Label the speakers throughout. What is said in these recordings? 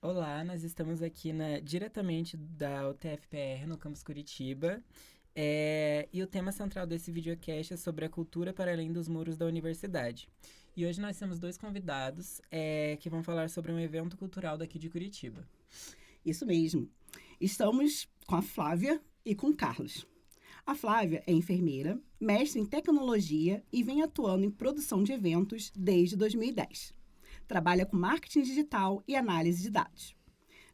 Speaker 1: Olá, nós estamos aqui diretamente da UTFPR, no campus Curitiba. E o tema central desse videocast é sobre a cultura para além dos muros da universidade. E hoje nós temos dois convidados que vão falar sobre um evento cultural daqui de Curitiba.
Speaker 2: Isso mesmo. Estamos com a Flávia e com o Carlos. A Flávia é enfermeira, mestre em tecnologia e vem atuando em produção de eventos desde 2010. Trabalha com marketing digital e análise de dados.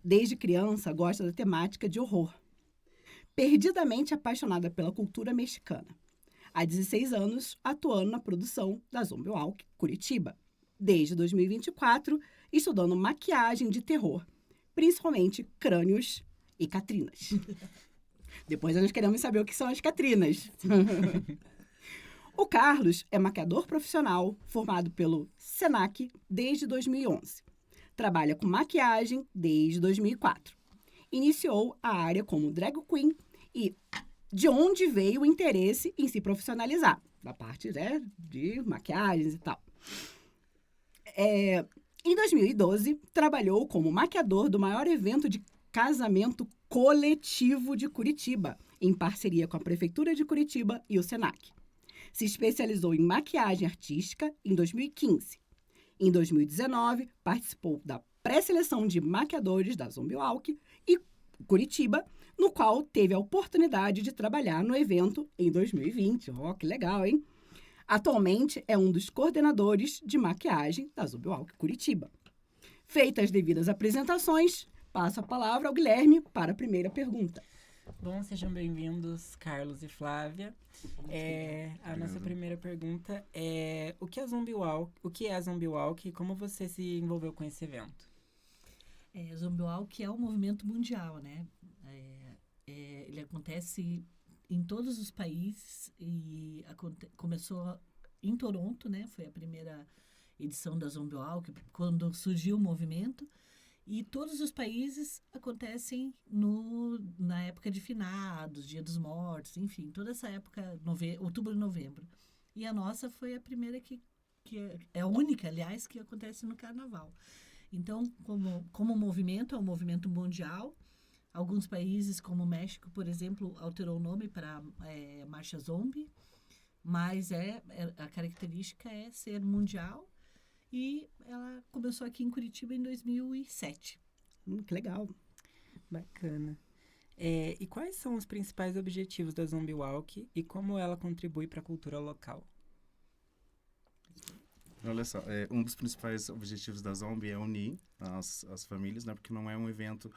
Speaker 2: Desde criança, gosta da temática de horror. Perdidamente apaixonada pela cultura mexicana. Há 16 anos, atuando na produção da Zombie Walk Curitiba. Desde 2024, estudando maquiagem de terror, principalmente crânios e catrinas. Depois nós queremos saber o que são as catrinas. O Carlos é maquiador profissional, formado pelo SENAC desde 2011. Trabalha com maquiagem desde 2004. Iniciou a área como drag queen e de onde veio o interesse em se profissionalizar, da parte, né, de maquiagens e tal. Em 2012, trabalhou como maquiador do maior evento de casamento coletivo de Curitiba, em parceria com a Prefeitura de Curitiba e o SENAC. Se especializou em maquiagem artística em 2015. Em 2019, participou da pré-seleção de maquiadores da Zombie Walk e Curitiba, no qual teve a oportunidade de trabalhar no evento em 2020. Oh, que legal, hein? Atualmente é um dos coordenadores de maquiagem da Zombie Walk Curitiba. Feitas as devidas apresentações, passo a palavra ao Guilherme para a primeira pergunta.
Speaker 1: Bom, sejam bem-vindos, Carlos e Flávia. A nossa primeira pergunta é o que é a Zombie Walk e como você se envolveu com esse evento?
Speaker 3: Zombie Walk é um movimento mundial, né? Ele acontece em todos os países e começou em Toronto, né? Foi a primeira edição da Zombie Walk, quando surgiu o movimento. E todos os países acontecem na época de finados, Dia dos Mortos, enfim, toda essa época, outubro e novembro. E a nossa foi a primeira que é a única, aliás, que acontece no Carnaval. Então, como movimento, é um movimento mundial. Alguns países, como o México, por exemplo, alterou o nome para Marcha Zombie, mas a característica é ser mundial. E ela começou aqui em Curitiba em 2007.
Speaker 2: Que legal.
Speaker 1: Bacana. E quais são os principais objetivos da Zombie Walk e como ela contribui para a cultura local?
Speaker 4: Olha só, um dos principais objetivos da Zombie é unir as famílias, né? Porque não é um evento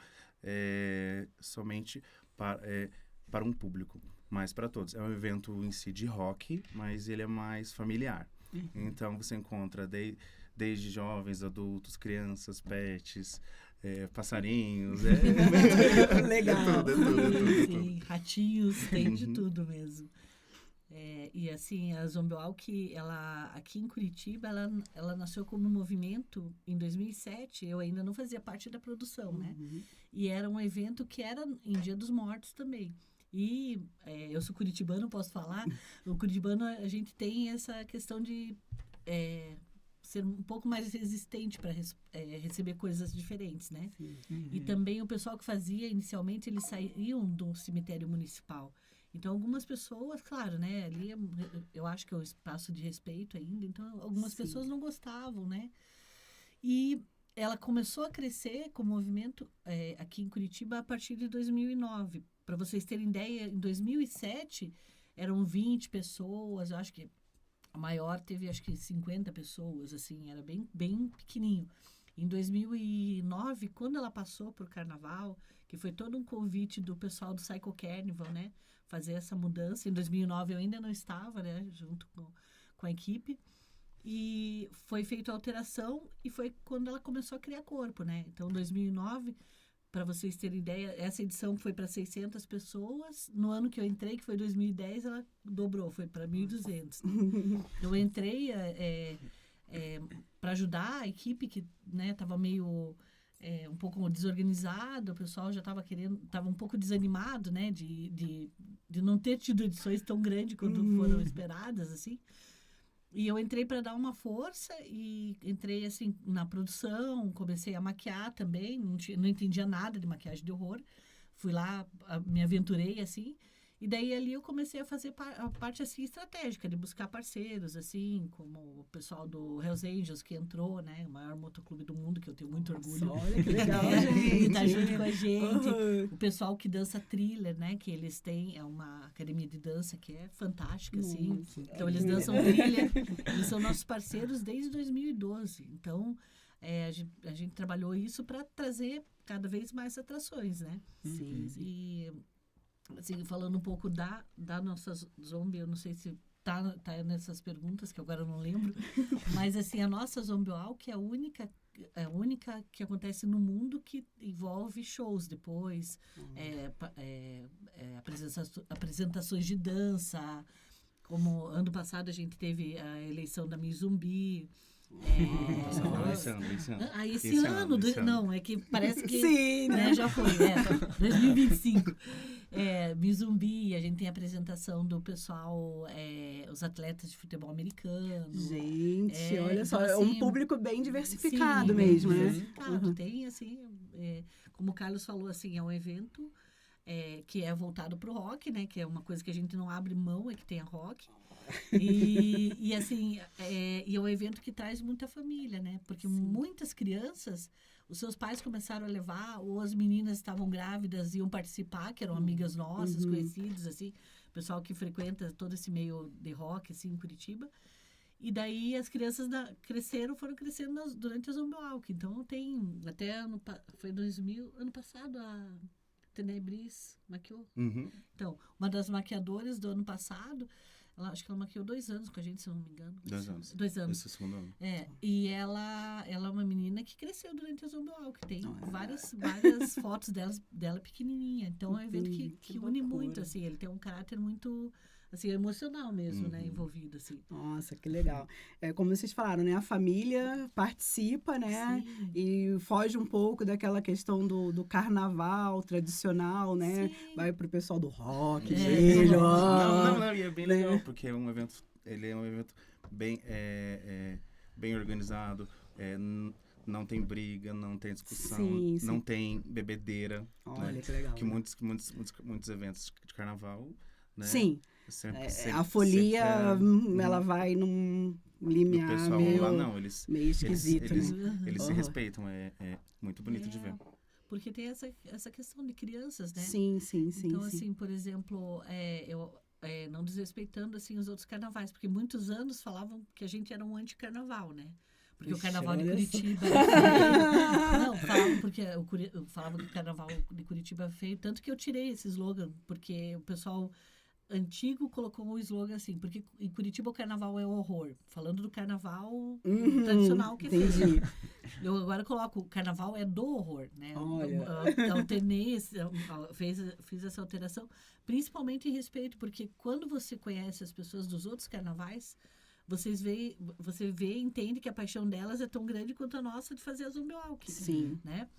Speaker 4: somente para um público, mas para todos. É um evento em si de rock, mas ele é mais familiar. Uhum. Então, você encontra desde jovens, adultos, crianças, pets, passarinhos.
Speaker 2: Legal.
Speaker 4: É tudo.
Speaker 3: Sim, ratinhos, tem de tudo mesmo. E assim, a Zombie Walk, aqui em Curitiba, ela nasceu como movimento em 2007. Eu ainda não fazia parte da produção, né? E era um evento que era em Dia dos Mortos também. E eu sou curitibano, posso falar. O curitibano, a gente tem essa questão de ser um pouco mais resistente para receber coisas diferentes, né?
Speaker 1: Uhum.
Speaker 3: E também o pessoal que fazia, inicialmente, eles saíam do cemitério municipal. Então, algumas pessoas, claro, né? Ali eu acho que é o espaço de respeito ainda. Então, algumas pessoas não gostavam, né? E ela começou a crescer com o movimento aqui em Curitiba a partir de 2009. Para vocês terem ideia, em 2007 eram 20 pessoas, eu acho que a maior teve acho que 50 pessoas, assim, era bem, bem pequenininho. Em 2009, quando ela passou por Carnaval, que foi todo um convite do pessoal do Psycho Carnival, né, fazer essa mudança. Em 2009 eu ainda não estava, né, junto com a equipe. E foi feita a alteração e foi quando ela começou a criar corpo, né? Então, em 2009, para vocês terem ideia, essa edição foi para 600 pessoas. No ano que eu entrei, que foi 2010, ela dobrou, foi para 1.200. Eu entrei para ajudar a equipe que estava meio um pouco desorganizada, o pessoal já estava um pouco desanimado, né, de não ter tido edições tão grandes quanto foram esperadas, assim. E eu entrei para dar uma força e entrei, assim, na produção, comecei a maquiar também, não entendia nada de maquiagem de horror. Fui lá, me aventurei, assim, e daí ali eu comecei a fazer a parte, assim, estratégica, de buscar parceiros, assim, como o pessoal do Hells Angels, que entrou, né, o maior motoclube do mundo, que eu tenho muito orgulho.
Speaker 2: Nossa, olha que legal,
Speaker 3: E
Speaker 2: gente.
Speaker 3: tá junto com a gente.
Speaker 2: Uhum.
Speaker 3: O pessoal que dança thriller, né, que eles têm, é uma academia de dança que é fantástica, assim.
Speaker 2: Nossa,
Speaker 3: Então, eles
Speaker 2: que
Speaker 3: dançam thriller, eles são nossos parceiros desde 2012. Então, a gente trabalhou isso para trazer cada vez mais atrações, né?
Speaker 2: Sim.
Speaker 3: E, assim, falando um pouco da nossa zombie, eu não sei se tá nessas perguntas, que agora eu não lembro, mas, assim, a nossa Zombie Walk é a única que acontece no mundo que envolve shows depois, apresentações de dança, como ano passado a gente teve a eleição da Miss Zumbi. Esse ano. Não, é que parece que
Speaker 2: Sim, né?
Speaker 3: já foi, 2025. Miss Zumbi, a gente tem a apresentação do pessoal, os atletas de futebol americano.
Speaker 2: Gente, olha
Speaker 3: então,
Speaker 2: só, é um
Speaker 3: assim,
Speaker 2: público bem diversificado
Speaker 3: sim,
Speaker 2: mesmo,
Speaker 3: bem
Speaker 2: né?
Speaker 3: diversificado.
Speaker 2: Uhum.
Speaker 3: Tem, assim, como o Carlos falou, assim, é um evento que é voltado para o rock, né? Que é uma coisa que a gente não abre mão, é que tenha rock. E assim, e é um evento que traz muita família, né? Porque muitas crianças, os seus pais começaram a levar, ou as meninas estavam grávidas e iam participar, que eram amigas nossas, conhecidas, assim, pessoal que frequenta todo esse meio de rock, assim, em Curitiba. E daí as crianças foram crescendo durante a Zombie Walk. Então tem, até foi 2000, ano passado, a Tenebris maquiou. Então, uma das maquiadoras do ano passado, acho que ela maquiou 2 anos com a gente, se eu não me engano.
Speaker 4: 2 anos.
Speaker 3: 2 anos.
Speaker 4: Esse é o segundo ano.
Speaker 3: E ela é uma menina que cresceu durante a Zombie Walk. Tem várias fotos dela pequenininha. Então, é um evento que une muito, assim. Ele tem um caráter muito, assim, emocional mesmo, né? Envolvido, assim.
Speaker 2: Nossa, que legal. É como vocês falaram, né? A família participa, né?
Speaker 3: Sim.
Speaker 2: E foge um pouco daquela questão do carnaval tradicional, né?
Speaker 3: Sim.
Speaker 2: Vai pro pessoal do rock,
Speaker 4: Não, e é bem legal, porque é um evento, ele é um evento bem, bem organizado, não tem briga, não tem discussão,
Speaker 2: Sim.
Speaker 4: não tem bebedeira.
Speaker 2: Olha,
Speaker 4: né?
Speaker 2: que legal.
Speaker 4: Que muitos eventos de carnaval, né?
Speaker 2: Sim.
Speaker 4: Sempre,
Speaker 2: a folia,
Speaker 4: sempre
Speaker 2: ela vai num
Speaker 4: o
Speaker 2: limiar
Speaker 4: pessoal
Speaker 2: meio,
Speaker 4: lá, não, eles
Speaker 2: esquisito,
Speaker 4: eles,
Speaker 2: né?
Speaker 4: eles se respeitam, é muito bonito de ver.
Speaker 3: Porque tem essa questão de crianças, né?
Speaker 2: Sim.
Speaker 3: Então, assim, por exemplo, eu não desrespeitando, assim, os outros carnavais, porque muitos anos falavam que a gente era um anti-carnaval, né? Porque o carnaval de Curitiba é feio. Não, falavam que o carnaval de Curitiba é feio, tanto que eu tirei esse slogan, porque o pessoal antigo colocou um slogan assim, porque em Curitiba o carnaval é horror. Falando do carnaval tradicional que fez. Eu agora coloco, o carnaval é do horror, né?
Speaker 2: Olha.
Speaker 3: Alternei, fiz essa alteração, principalmente em respeito, porque quando você conhece as pessoas dos outros carnavais, você vê e entende que a paixão delas é tão grande quanto a nossa de fazer a Zombie Walk.
Speaker 2: Sim.
Speaker 3: Né?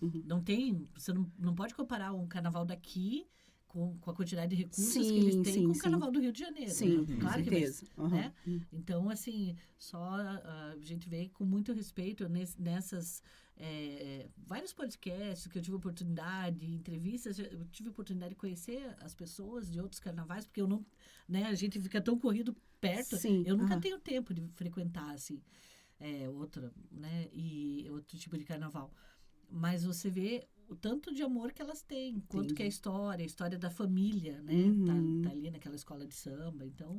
Speaker 3: Você não pode comparar um carnaval daqui com a quantidade de recursos que eles têm com o carnaval do Rio de Janeiro.
Speaker 2: Sim,
Speaker 3: né? Claro
Speaker 2: com certeza.
Speaker 3: que né? Então, assim, só a gente vê com muito respeito nessas vários podcasts que eu tive oportunidade, entrevistas, eu tive oportunidade de conhecer as pessoas de outros carnavais, porque eu não, né, a gente fica tão corrido perto, eu nunca tenho tempo de frequentar, assim, outro tipo de carnaval. Mas você vê o tanto de amor que elas têm, quanto que é a história da família, né? Tá ali naquela escola de samba, então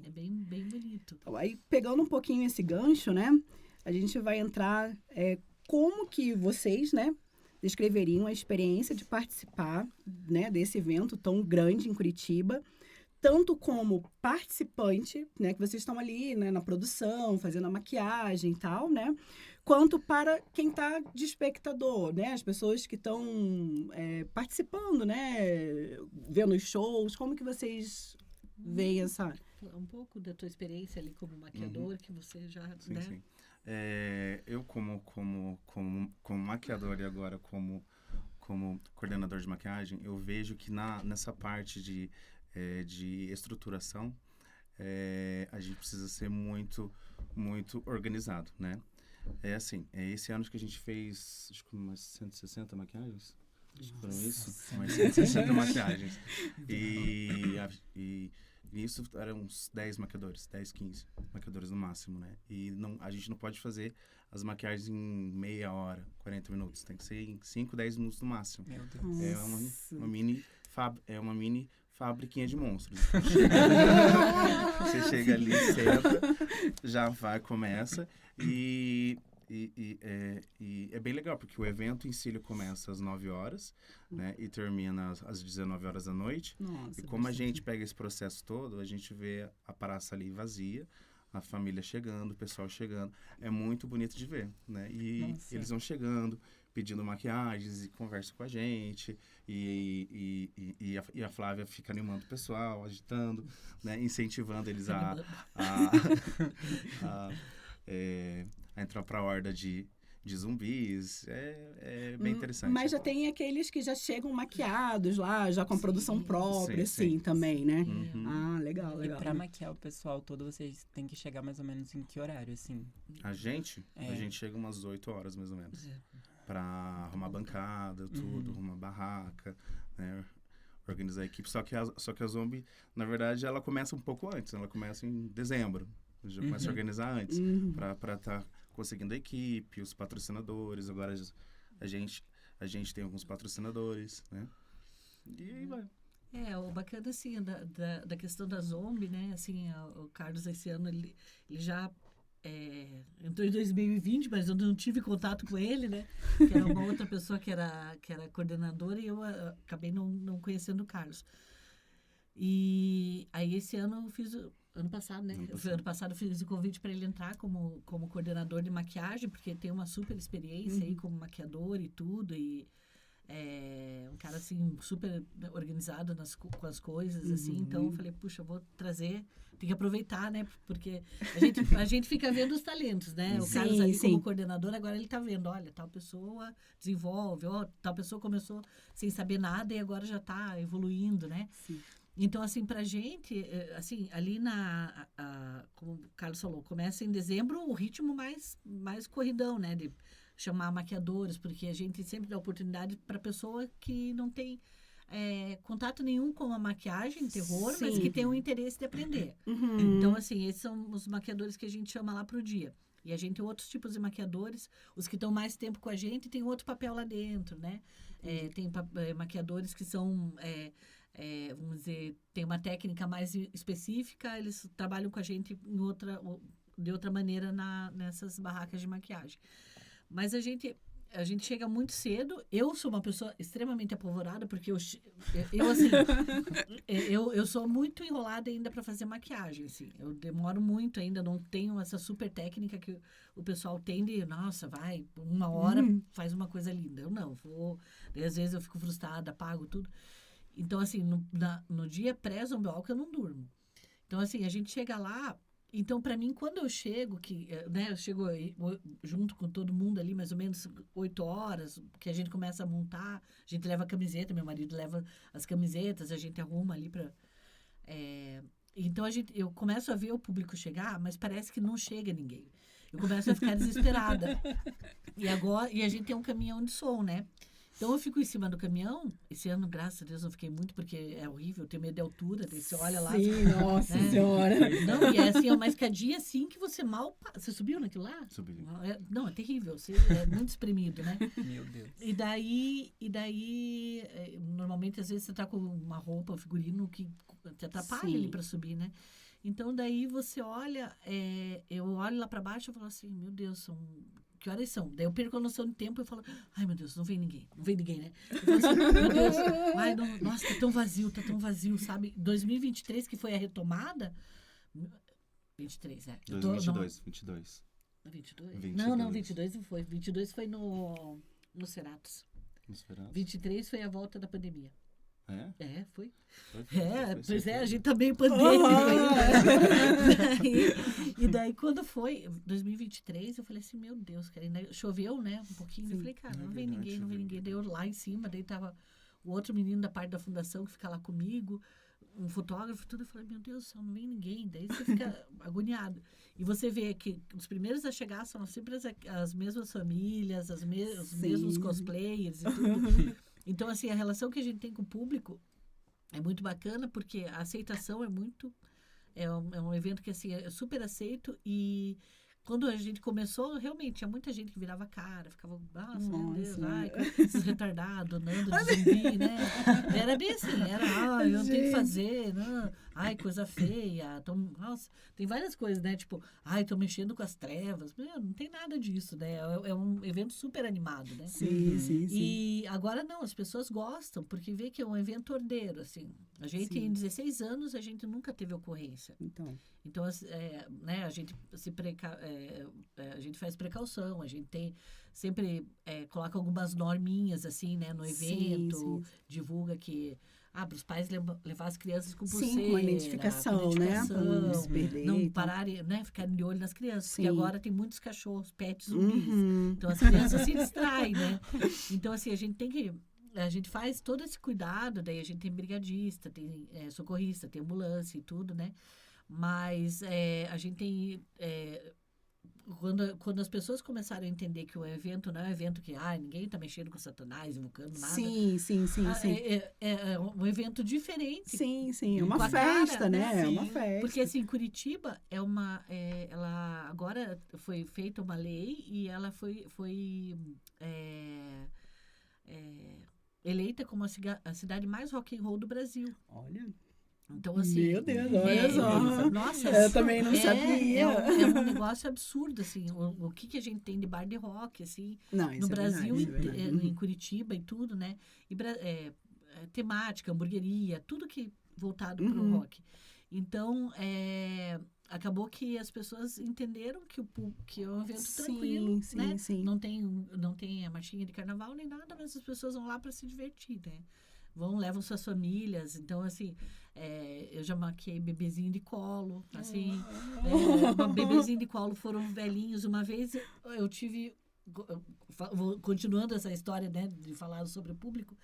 Speaker 3: é bem, bem bonito.
Speaker 2: Aí, pegando um pouquinho esse gancho, né? A gente vai entrar como que vocês, né? Descreveriam a experiência de participar, né, desse evento tão grande em Curitiba, tanto como participante, né? Que vocês estão ali, né, na produção, fazendo a maquiagem e tal, né? Quanto para quem está de espectador, né? As pessoas que estão participando, né? Vendo os shows. Como que vocês veem essa...
Speaker 3: Um pouco da tua experiência ali como maquiador, que você já...
Speaker 4: Sim,
Speaker 3: né?
Speaker 4: sim. Eu como maquiador e agora como coordenador de maquiagem, eu vejo que nessa parte de estruturação, a gente precisa ser muito, muito organizado, né? É assim, esse ano que a gente fez, acho que umas 160 maquiagens. Acho que foram isso? Umas 160 maquiagens. E isso eram uns 10 maquiadores, 10, 15 maquiadores no máximo, né? E a gente não pode fazer as maquiagens em meia hora, 40 minutos. Tem que ser em 5, 10 minutos no máximo.
Speaker 1: Meu Deus.
Speaker 4: É uma mini fabriquinha de monstros. Você chega ali, senta, já vai, começa. E é bem legal, porque o evento em si ele começa às 9 horas, né? E termina às 19 horas da noite.
Speaker 2: Nossa,
Speaker 4: E como a gente pega esse processo todo, a gente vê a praça ali vazia, a família chegando, o pessoal chegando. É muito bonito de ver, né? E
Speaker 1: Nossa.
Speaker 4: eles vão chegando, pedindo maquiagens e conversam com a gente. E a Flávia fica animando o pessoal, agitando, né? Incentivando eles a entrar para a horda de zumbis. É bem interessante.
Speaker 2: Mas já tem aqueles que já chegam maquiados lá, já com produção própria,
Speaker 4: sim.
Speaker 2: também, né?
Speaker 4: Uhum.
Speaker 2: Ah, legal,
Speaker 1: E
Speaker 2: legal.
Speaker 1: pra maquiar o pessoal todo, vocês têm que chegar mais ou menos em que horário, assim?
Speaker 4: A gente
Speaker 1: É.
Speaker 4: chega umas 8 horas, mais ou menos.
Speaker 3: É.
Speaker 4: Pra arrumar bancada, tudo, arrumar barraca, né? Organizar a equipe. Só que a Zombie, na verdade, ela começa um pouco antes. Ela começa em dezembro. A gente começa a organizar antes. Pra estar conseguindo a equipe, os patrocinadores. Agora a gente tem alguns patrocinadores, né? E aí vai.
Speaker 3: O bacana, assim, da questão da Zombie, né? Assim, o Carlos, esse ano, ele já entrou em 2020, mas eu não tive contato com ele, né? Que era uma outra pessoa que era coordenadora e eu acabei não conhecendo o Carlos. E aí, esse ano, eu fiz... Ano passado, né? Ano passado eu fiz o convite para ele entrar como coordenador de maquiagem, porque tem uma super experiência aí como maquiador e tudo, e um cara, assim, super organizado com as coisas, assim. Então, eu falei, puxa, eu vou trazer, tem que aproveitar, né? Porque a gente fica vendo os talentos, né? O Carlos ali como coordenador, agora ele tá vendo, olha, tal pessoa desenvolve, tal pessoa começou sem saber nada e agora já tá evoluindo, né?
Speaker 2: Sim.
Speaker 3: Então, assim, pra gente, assim, ali como o Carlos falou, começa em dezembro o ritmo mais corridão, né? De chamar maquiadores, porque a gente sempre dá oportunidade para pessoa que não tem contato nenhum com a maquiagem, terror, mas que tem um interesse de aprender. Então, assim, esses são os maquiadores que a gente chama lá pro dia. E a gente tem outros tipos de maquiadores, os que estão mais tempo com a gente tem outro papel lá dentro, né? Tem maquiadores que são... vamos dizer, tem uma técnica mais específica, eles trabalham com a gente de outra maneira nessas barracas de maquiagem. Mas a gente chega muito cedo. Eu sou uma pessoa extremamente apavorada, porque eu sou muito enrolada ainda para fazer maquiagem, assim. Eu demoro muito ainda, não tenho essa super técnica que o pessoal tem de, nossa, vai, 1 hora, faz uma coisa linda. Eu não, daí, às vezes eu fico frustrada, apago tudo. Então, assim, no dia pré-Zombie Walk eu não durmo. Então, assim, a gente chega lá... Então, para mim, quando eu chego, eu chego junto com todo mundo ali, mais ou menos 8 horas, que a gente começa a montar, a gente leva a camiseta, meu marido leva as camisetas, a gente arruma ali para... Então, eu começo a ver o público chegar, mas parece que não chega ninguém. Eu começo a ficar desesperada. E a gente tem um caminhão de som, né? Então, eu fico em cima do caminhão. Esse ano, graças a Deus, não fiquei muito, porque é horrível, eu tenho medo de altura. Daí você olha lá...
Speaker 2: Sim, nossa senhora.
Speaker 3: Não, e é assim, é uma escadinha assim que você mal... Você subiu naquilo lá?
Speaker 4: Subi.
Speaker 3: Não, é terrível. Você é muito espremido, né?
Speaker 1: Meu Deus.
Speaker 3: E daí normalmente, às vezes, você tá com uma roupa, um figurino que te atrapalha ali para subir, né? Então, daí você olha... eu olho lá para baixo e falo assim, meu Deus, que horas são? Daí eu perco a noção de tempo e falo, ai, meu Deus, não vem ninguém, né? Eu falo assim, meu Deus, nossa, tá tão vazio, sabe? 2023, que foi a retomada... 23,
Speaker 4: 2022.
Speaker 3: 22?
Speaker 4: 22.
Speaker 3: Não, 22 não foi. 22 foi no Ceratos.
Speaker 4: Nos Ceratos?
Speaker 3: 23 foi a volta da pandemia.
Speaker 4: Foi,
Speaker 3: Foi.
Speaker 4: foi,
Speaker 3: A gente tá meio pandêmico ainda. E daí, quando foi 2023, eu falei assim, meu Deus, cara, ainda choveu, né, um pouquinho. Eu falei, cara, não vem ninguém. Daí eu lá em cima, daí tava o outro menino da parte da fundação que fica lá comigo. um fotógrafo e tudo, eu falei, meu Deus do céu, não vem ninguém. Daí você fica agoniado. E você vê que os primeiros a chegar são sempre as mesmas famílias, os mesmos cosplayers e tudo. Então, assim, a relação que a gente tem com o público é muito bacana, porque a aceitação é muito... É um evento que, assim, é super aceito. E quando a gente começou, realmente, tinha muita gente que virava a cara, ficava, nossa, meu Deus, ai, esses retardados andando de zumbi, né? Era bem assim, eu não tenho que fazer, não. Ai, coisa feia. Nossa, tem várias coisas, né? Tipo, tô mexendo com as trevas. Não tem nada disso, né? É um evento super animado, né?
Speaker 2: Sim.
Speaker 3: E agora não, as pessoas gostam, porque vê que é um evento ordeiro, assim. A gente, em 16 anos, a gente nunca teve ocorrência. Então, né, a gente a gente faz precaução, a gente tem sempre coloca algumas norminhas assim, né, no evento, divulga que para os pais levar as crianças com pulseira,
Speaker 2: com a identificação, né,
Speaker 3: não pararem, né, ficarem de olho nas crianças, porque agora tem muitos cachorros, pets zumbis, então as crianças se distraem, né? Então assim, a gente faz todo esse cuidado, daí a gente tem brigadista, tem socorrista, tem ambulância e tudo, né? Mas a gente tem... Quando as pessoas começaram a entender que o evento não é um evento que ninguém está mexendo com Satanás, invocando nada.
Speaker 2: Sim.
Speaker 3: É um evento diferente.
Speaker 2: Sim. É uma festa, cara, né? É uma festa.
Speaker 3: Porque, assim, Curitiba ela agora foi feita uma lei e ela foi eleita como a cidade mais rock and roll do Brasil.
Speaker 2: Olha...
Speaker 3: Então, assim...
Speaker 2: Meu Deus, olha só.
Speaker 3: Nossa,
Speaker 2: eu também não sabia.
Speaker 3: É um negócio absurdo, assim. O que a gente tem de bar de rock, assim, no Brasil, em Curitiba e tudo, né? E, temática, hamburgueria, tudo que voltado para o rock. Então, acabou que as pessoas entenderam que é um evento tranquilo, né?
Speaker 2: Sim.
Speaker 3: Não tem a marchinha de carnaval nem nada, mas as pessoas vão lá para se divertir, né? Levam suas famílias. Então, assim, eu já maquiei bebezinho de colo, assim. Bebezinho de colo foram velhinhos. Uma vez eu tive... Continuando essa história, né, de falar sobre o público,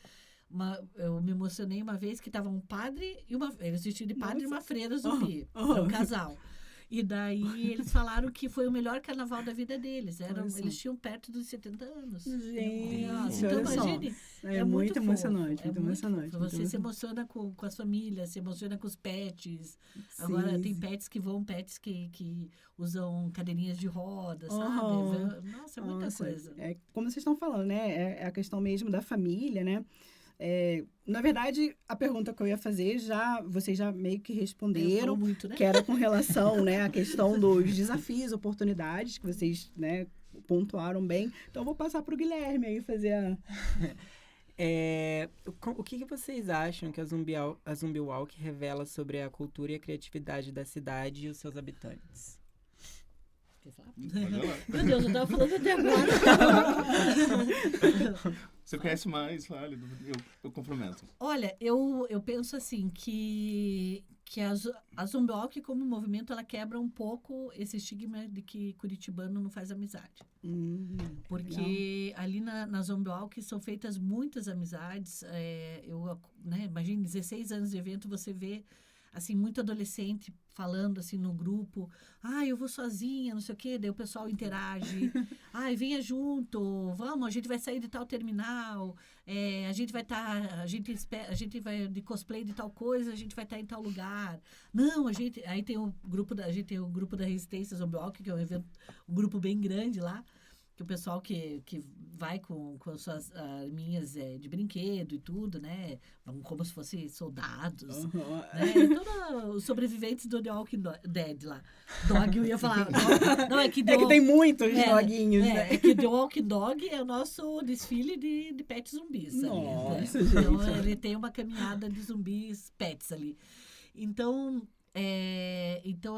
Speaker 3: eu me emocionei uma vez que estava um padre e eles vestidos de padre e uma freira zumbi. Era um casal. E daí eles falaram que foi o melhor carnaval da vida deles. Eles tinham perto dos 70 anos.
Speaker 2: Gente,
Speaker 3: então imagine.
Speaker 2: É muito emocionante.
Speaker 3: Você se emociona com as famílias, se emociona com os pets. Agora tem pets que usam cadeirinhas de roda, sabe? Nossa, é muita coisa.
Speaker 2: É como vocês estão falando, né? É a questão mesmo da família, né? Na verdade, a pergunta que eu ia fazer, vocês já meio que responderam,
Speaker 3: muito, né?
Speaker 2: que era com relação, né, à questão dos desafios, oportunidades, que vocês, né, pontuaram bem. Então, eu vou passar para o Guilherme aí fazer a...
Speaker 1: O que vocês acham que a Zumbi Walk revela sobre a cultura e a criatividade da cidade e os seus habitantes?
Speaker 3: Meu Deus, eu estava falando até agora.
Speaker 4: Você conhece mais, vale, eu complemento.
Speaker 3: Olha, eu penso assim, que a Zumbi Walk, como movimento, ela quebra um pouco esse estigma de que curitibano não faz amizade. Porque ali na Zumbi Walk são feitas muitas amizades. Imagine, 16 anos de evento, você vê assim, muito adolescente falando assim no grupo, eu vou sozinha, não sei o quê, daí o pessoal interage, venha junto, vamos, a gente vai sair de tal terminal, a gente vai de cosplay de tal coisa, a gente vai estar em tal lugar. Não, aí tem o grupo da Resistência Zumbi Walk, que é um grupo bem grande lá, que o pessoal que vai com as suas arminhas de brinquedo e tudo, né? Como se fossem soldados. Né? Todos os sobreviventes do The Walking Dead lá. Dog, eu ia falar. Não, é que
Speaker 2: que tem muitos doguinhos, né?
Speaker 3: É que The Walking Dog é o nosso desfile de pets zumbis.
Speaker 2: Nossa,
Speaker 3: ali, né?
Speaker 2: gente.
Speaker 3: Então, ele tem uma caminhada de zumbis pets ali. Então,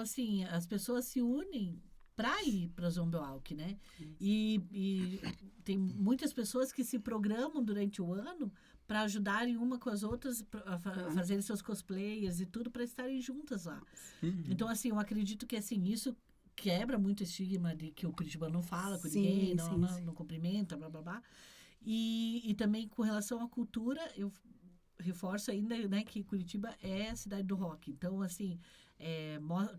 Speaker 3: assim, as pessoas se unem para ir para Zumbi Walk, né? E tem muitas pessoas que se programam durante o ano para ajudarem uma com as outras a fazerem seus cosplayers e tudo para estarem juntas lá. Então, assim, eu acredito que assim, isso quebra muito o estigma de que o curitibano não fala com ninguém, não cumprimenta, blá, blá, blá. E também com relação à cultura, eu reforço ainda, né, que Curitiba é a cidade do rock. Então, assim,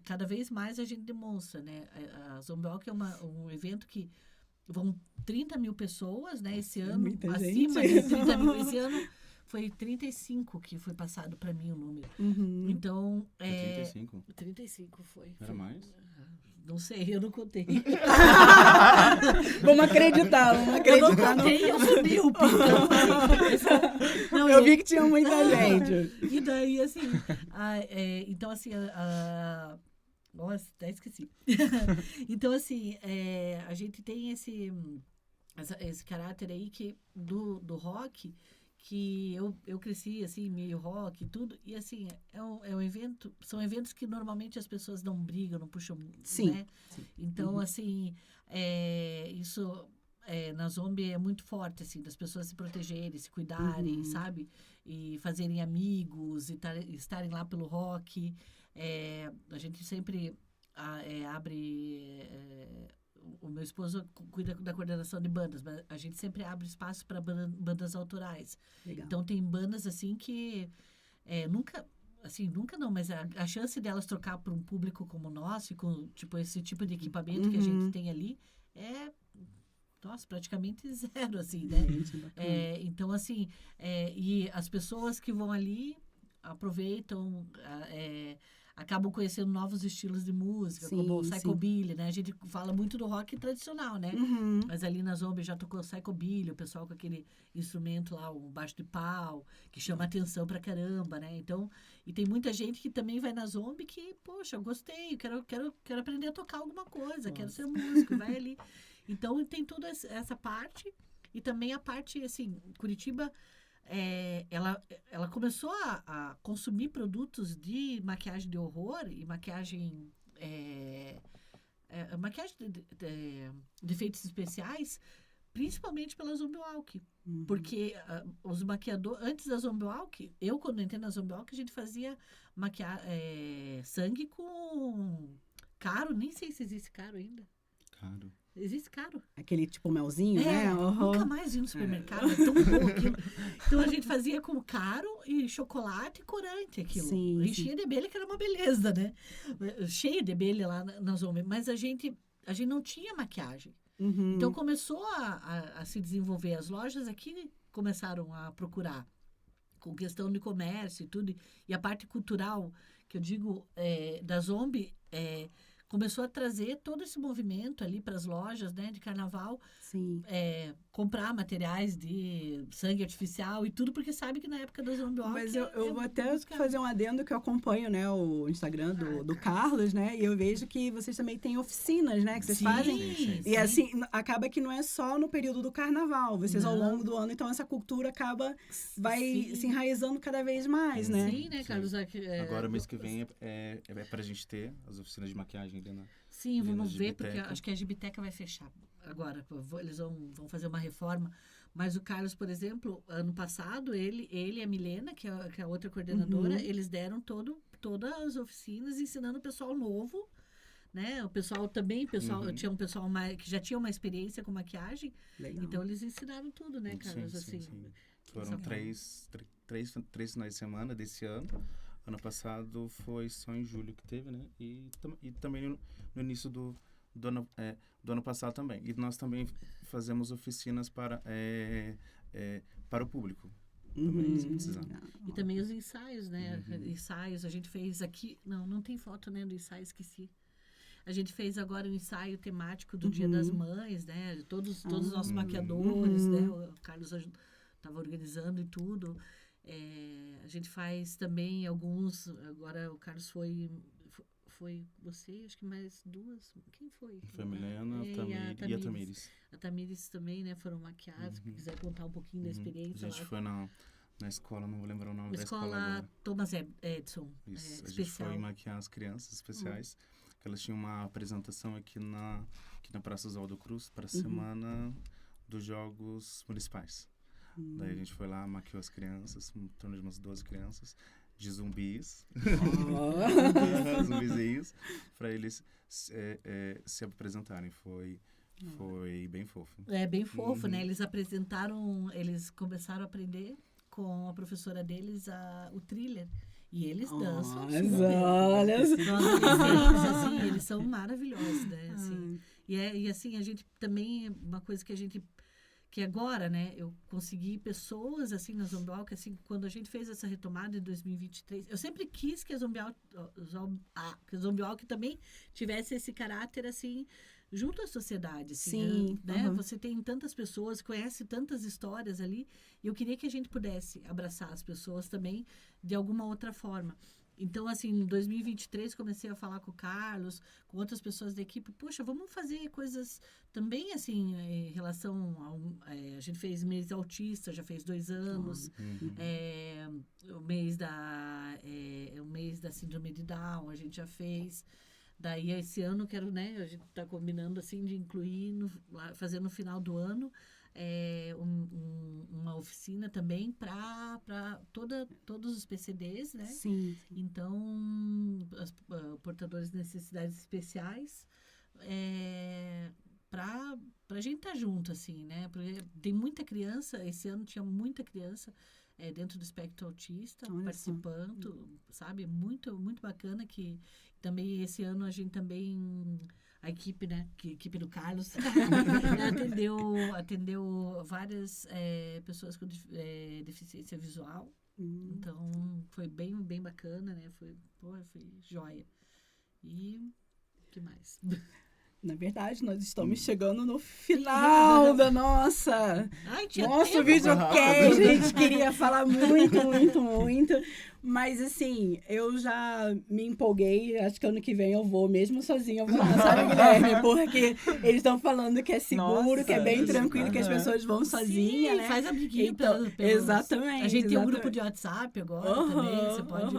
Speaker 3: cada vez mais a gente demonstra, né? A Zombie Walk é um evento que vão 30 mil pessoas, né? Esse ano,
Speaker 2: muita
Speaker 3: acima
Speaker 2: gente.
Speaker 3: de 30 mil. Esse ano foi 35 que foi passado para mim o número.
Speaker 2: Uhum.
Speaker 3: Então,
Speaker 4: 35?
Speaker 3: 35 foi.
Speaker 4: Era mais?
Speaker 3: Não sei, eu não contei.
Speaker 2: Vamos acreditar,
Speaker 3: Eu não contei, eu sou míope. Então,
Speaker 2: Eu vi que tinha muita gente.
Speaker 3: E daí, assim, então, assim, nossa, até esqueci. Então, assim, a gente tem esse caráter aí do rock, que eu cresci, assim, meio rock e tudo, e, assim, é um evento, são eventos que normalmente as pessoas não brigam, não puxam,
Speaker 2: Sim.
Speaker 3: né? Então, assim, isso na Zombie é muito forte, assim, das pessoas se protegerem, se cuidarem, sabe? E fazerem amigos, e estarem lá pelo rock. A gente sempre abre... o meu esposo cuida da coordenação de bandas, mas a gente sempre abre espaço para bandas autorais.
Speaker 2: Legal.
Speaker 3: Então, tem bandas, assim, que nunca não, mas a chance delas trocar para um público como o nosso, e com esse tipo de equipamento que a gente tem ali, nossa, praticamente zero, assim, né? Então, assim, e as pessoas que vão ali aproveitam, acabam conhecendo novos estilos de música,
Speaker 2: Sim,
Speaker 3: como o
Speaker 2: sim.
Speaker 3: psychobilly, né? A gente fala muito do rock tradicional, né? Mas ali na Zombie já tocou psychobilly, o pessoal com aquele instrumento lá, o baixo de pau, que chama atenção pra caramba, né? Então, e tem muita gente que também vai na Zombie que, poxa, eu gostei, quero aprender a tocar alguma coisa, quero ser músico, vai ali. Então, tem toda essa parte, e também a parte, assim, Curitiba... ela começou a consumir produtos de maquiagem de horror e maquiagem de efeitos especiais, principalmente pela Zombie Walk. Porque os maquiadores, antes da Zombie Walk, quando entrei na Zombie Walk, a gente fazia sangue com caro, nem sei se existe caro ainda.
Speaker 4: Caro.
Speaker 3: Existe caro.
Speaker 2: Aquele tipo melzinho, né?
Speaker 3: Nunca mais vi no supermercado, é tão bom aquilo. Então, a gente fazia com caro e chocolate e corante aquilo.
Speaker 2: Sim,
Speaker 3: Enchia de abelha, que era uma beleza, né? Cheio de abelha lá na Zombie. Mas a gente não tinha maquiagem. Então, começou a se desenvolver. As lojas aqui começaram a procurar, com questão de comércio e tudo. E a parte cultural, que eu digo, da Zombie, começou a trazer todo esse movimento ali para as lojas, né, de carnaval.
Speaker 2: Sim.
Speaker 3: Comprar materiais de sangue artificial e tudo, porque sabe que na época da Zombie Walk...
Speaker 2: Mas eu vou até fazer um adendo, que eu acompanho, né, o Instagram do Carlos, né, e eu vejo que vocês também têm oficinas, né, que vocês fazem.
Speaker 4: Sim.
Speaker 2: E assim, acaba que não é só no período do carnaval, vocês ao longo do ano, então essa cultura vai se enraizando cada vez mais, né?
Speaker 3: Sim, né, Carlos?
Speaker 4: Agora, mês que vem, é pra gente ter as oficinas de maquiagem ali, né?
Speaker 3: Sim, vamos ver,
Speaker 4: Gibiteca.
Speaker 3: porque acho que a Gibiteca vai fechar agora. Eles vão fazer uma reforma. Mas o Carlos, por exemplo, ano passado, ele e a Milena, que é a outra coordenadora, eles deram todas as oficinas ensinando o pessoal novo, né? O pessoal também, tinha um pessoal que já tinha uma experiência com maquiagem.
Speaker 2: Legal.
Speaker 3: Então, eles ensinaram tudo, né, Carlos?
Speaker 4: Sim.
Speaker 3: Assim,
Speaker 4: Foram três finais de semana desse ano. Ano passado foi só em julho que teve, né? E também no início do ano passado também. E nós também fazemos oficinas para o público. Também, se precisar.
Speaker 3: E também os ensaios, né? Ensaios, a gente fez aqui... Não tem foto, né, do ensaio, esqueci. A gente fez agora um ensaio temático do Dia das Mães, né? Todos os nossos maquiadores, né? O Carlos estava organizando e tudo. A gente faz também alguns... Agora o Carlos foi você, acho que mais duas. Quem foi?
Speaker 4: Foi a Milena, e a Tamires.
Speaker 3: A Tamires também, né? Foram maquiados. Se quiser contar um pouquinho da experiência.
Speaker 4: A gente foi na escola, não vou lembrar o nome da escola agora.
Speaker 3: Thomas Edison.
Speaker 4: Isso, a gente
Speaker 3: especial.
Speaker 4: foi maquiar as crianças especiais. Que elas tinham uma apresentação aqui na Praça Oswaldo Cruz para a semana dos Jogos Municipais. Daí a gente foi lá, maquiou as crianças, em torno de umas 12 crianças, de zumbis, zumbizinhos, para eles se apresentarem. Foi bem fofo.
Speaker 3: Bem fofo, né? Eles começaram a aprender com a professora deles o thriller. E eles dançam
Speaker 2: Mas
Speaker 3: super.
Speaker 2: olha
Speaker 3: Assim, eles são maravilhosos, né? Assim. E assim, a gente também, uma coisa que a gente... Que agora, né, eu consegui pessoas, assim, na Zombial, que assim, quando a gente fez essa retomada em 2023, eu sempre quis que a Zombial que também tivesse esse caráter, assim, junto à sociedade, assim,
Speaker 2: Sim,
Speaker 3: né? Você tem tantas pessoas, conhece tantas histórias ali, e eu queria que a gente pudesse abraçar as pessoas também de alguma outra forma. Então, assim, em 2023, comecei a falar com o Carlos, com outras pessoas da equipe. Poxa, vamos fazer coisas também, assim, em relação a gente fez mês autista, já fez 2 anos. O mês da síndrome de Down, a gente já fez. Daí, esse ano, quero, né, a gente está combinando, assim, de incluir, fazer no final do ano, uma oficina também para todos os PCDs, né?
Speaker 2: Sim.
Speaker 3: Então, portadores de necessidades especiais, para a gente estar junto, assim, né? Porque tem muita criança, esse ano tinha muita criança dentro do espectro autista,
Speaker 2: Olha
Speaker 3: participando, sabe? Muito, muito bacana que também esse ano a gente também... A equipe, né? A equipe do Carlos atendeu várias pessoas com deficiência visual. Então, foi bem, bem bacana, né? Foi joia. E o que mais?
Speaker 2: Na verdade, nós estamos chegando no final da nosso videocast. A gente queria falar muito, muito, muito. Mas, assim, eu já me empolguei. Acho que ano que vem eu vou, mesmo sozinha, eu vou lá, sabe, Guilherme? Porque eles estão falando que é seguro, que é bem tranquilo, que as pessoas vão sozinhas, né?
Speaker 3: Faz a briguinha
Speaker 2: exatamente.
Speaker 3: A gente tem um grupo de WhatsApp agora também. Você pode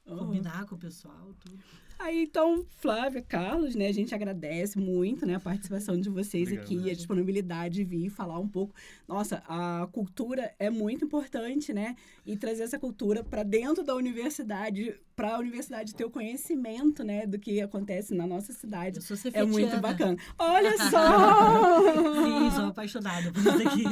Speaker 3: combinar com o pessoal, tudo.
Speaker 2: Aí, então, Flávia, Carlos, né, a gente agradece muito, né, a participação de vocês
Speaker 4: Obrigado,
Speaker 2: aqui, a disponibilidade de vir falar um pouco. Nossa, a cultura é muito importante, né, e trazer essa cultura para dentro da universidade, para a universidade ter o conhecimento, né, do que acontece na nossa cidade.
Speaker 3: Eu sou
Speaker 2: é muito
Speaker 3: cefetiana.
Speaker 2: bacana. Olha só!
Speaker 3: Sim, sou apaixonada por isso aqui.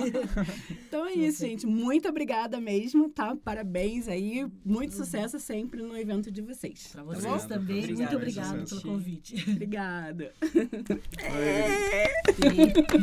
Speaker 2: Então é isso, gente. Muito obrigada mesmo, tá? Parabéns aí. Muito sucesso sempre no evento de vocês.
Speaker 3: Para vocês também. Muito obrigada
Speaker 4: Sucesso.
Speaker 3: pelo convite.
Speaker 2: Obrigada.
Speaker 3: Sim.